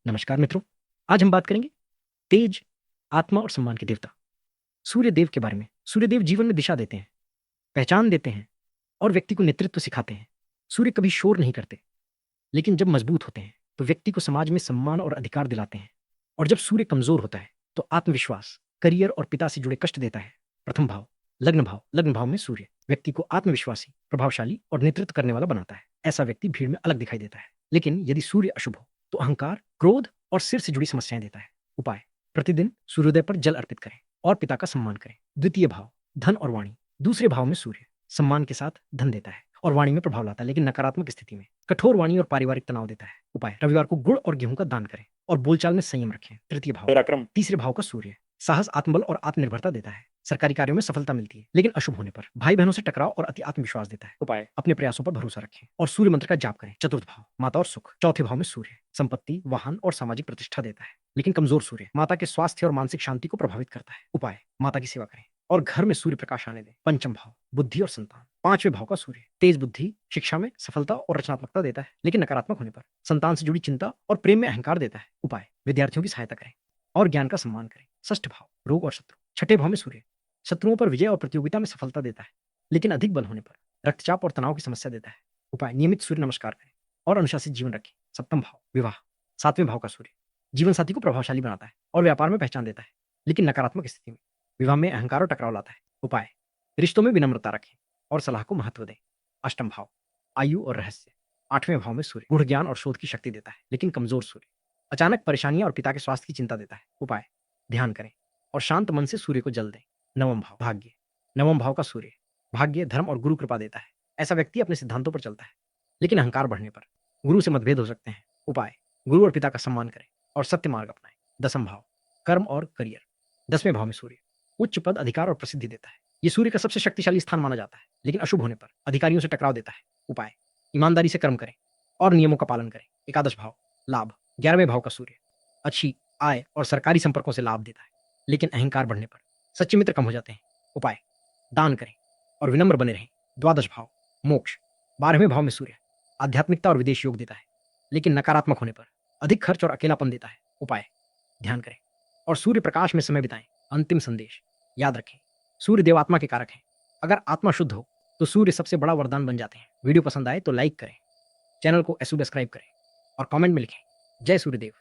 नमस्कार मित्रों, आज हम बात करेंगे तेज, आत्मा और सम्मान के देवता, सूर्य देव के बारे में। सूर्य देव जीवन में दिशा देते हैं, पहचान देते हैं और व्यक्ति को नेतृत्व सिखाते हैं। सूर्य कभी शोर नहीं करते, लेकिन जब मजबूत होते हैं, तो व्यक्ति को समाज में सम्मान और अधिकार दिलाते हैं। और जब सूर्य कमज़ोर होता है, तो आत्मविश्वास, करियर और पिता से जुड़े कष्ट देता है। प्रथम भाव, लग्न भाव। लग्न भाव में सूर्य व्यक्ति को आत्मविश्वासी, प्रभावशाली और नेतृत्व करने वाला बनाता है। ऐसा व्यक्ति भीड़ में अलग दिखाई देता है। लेकिन यदि सूर्य अशुभ हो, तो अहंकार, क्रोध और सिर से जुड़ी समस्याएं देता है। उपाय: प्रतिदिन सूर्योदय पर जल अर्पित करें और पिता का सम्मान करें। द्वितीय भाव, धन और वाणी। दूसरे भाव में सूर्य सम्मान के साथ धन देता है और वाणी में प्रभाव लाता है, लेकिन नकारात्मक स्थिति में कठोर वाणी और पारिवारिक तनाव देता है। उपाय: रविवार को गुड़ और गेहूं का दान करें और बोलचाल में संयम रखें। तृतीय भाव, पराक्रम। तीसरे भाव का सूर्य साहस, आत्मबल और आत्मनिर्भरता देता है। सरकारी कार्यों में सफलता मिलती है, लेकिन अशुभ होने पर भाई बहनों से टकराव और अति आत्मविश्वास देता है। उपाय: अपने प्रयासों पर भरोसा रखें और सूर्य मंत्र का जाप करें। चतुर्थ भाव, माता और सुख। चौथे भाव में सूर्य संपत्ति, वाहन और सामाजिक प्रतिष्ठा देता है, लेकिन कमजोर सूर्य माता के स्वास्थ्य और मानसिक शांति को प्रभावित करता है। उपाय: माता की सेवा करें और घर में सूर्य प्रकाश आने दें। पंचम भाव, बुद्धि और संतान। पांचवें भाव का सूर्य तेज बुद्धि, शिक्षा में सफलता और रचनात्मकता देता है, लेकिन नकारात्मक होने पर संतान से जुड़ी चिंता और प्रेम में अहंकार देता है। उपाय: विद्यार्थियों की सहायता करें और ज्ञान का सम्मान करें। षष्ठ भाव, रोग और शत्रु। छठे भाव में सूर्य शत्रुओं पर विजय और प्रतियोगिता में सफलता देता है, लेकिन अधिक बल होने पर रक्तचाप और तनाव की समस्या देता है। उपाय: नियमित सूर्य नमस्कार करें और अनुशासित जीवन रखें। सप्तम भाव, विवाह। सातवें भाव का सूर्य जीवन साथी को प्रभावशाली बनाता है और व्यापार में पहचान देता है, लेकिन नकारात्मक स्थिति में विवाह में अहंकार और टकराव लाता है। उपाय: रिश्तों में विनम्रता रखें और सलाह को महत्व दें। अष्टम भाव, आयु और रहस्य। आठवें भाव में सूर्य गूढ़ ज्ञान और शोध की शक्ति देता है, लेकिन कमजोर सूर्य अचानक परेशानियां और पिता के स्वास्थ्य की चिंता देता है। उपाय: ध्यान करें और शांत मन से सूर्य को जल दें। नवम भाव, भाग्य। नवम भाव का सूर्य भाग्य, धर्म और गुरु कृपा देता है। ऐसा व्यक्ति अपने सिद्धांतों पर चलता है, लेकिन अहंकार बढ़ने पर गुरु से मतभेद हो सकते हैं। उपाय: गुरु और पिता का सम्मान करें और सत्य मार्ग अपनाएं। दसम भाव, कर्म और करियर। 10वें भाव में सूर्य उच्च पद, अधिकार और प्रसिद्धि देता है। ये सूर्य का सबसे शक्तिशाली स्थान माना जाता है, लेकिन अशुभ होने पर अधिकारियों से टकराव देता है। उपाय: ईमानदारी से कर्म करें और नियमों का पालन करें। एकादश भाव, लाभ। 11वें भाव का सूर्य अच्छी आय और सरकारी संपर्कों से लाभ देता है, लेकिन अहंकार बढ़ने पर सच्चे मित्र कम हो जाते हैं। उपाय: दान करें और विनम्र बने रहें। द्वादश भाव, मोक्ष। 12वें भाव में सूर्य आध्यात्मिकता और विदेश योग देता है, लेकिन नकारात्मक होने पर अधिक खर्च और अकेलापन देता है। उपाय: ध्यान करें और सूर्य प्रकाश में समय बिताएं। अंतिम संदेश याद रखें, सूर्य देव आत्मा के कारक हैं। अगर आत्मा शुद्ध हो, तो सूर्य सबसे बड़ा वरदान बन जाते हैं। वीडियो पसंद आए तो लाइक करें, चैनल को सब्सक्राइब करें और कमेंट में लिखें, जय सूर्यदेव।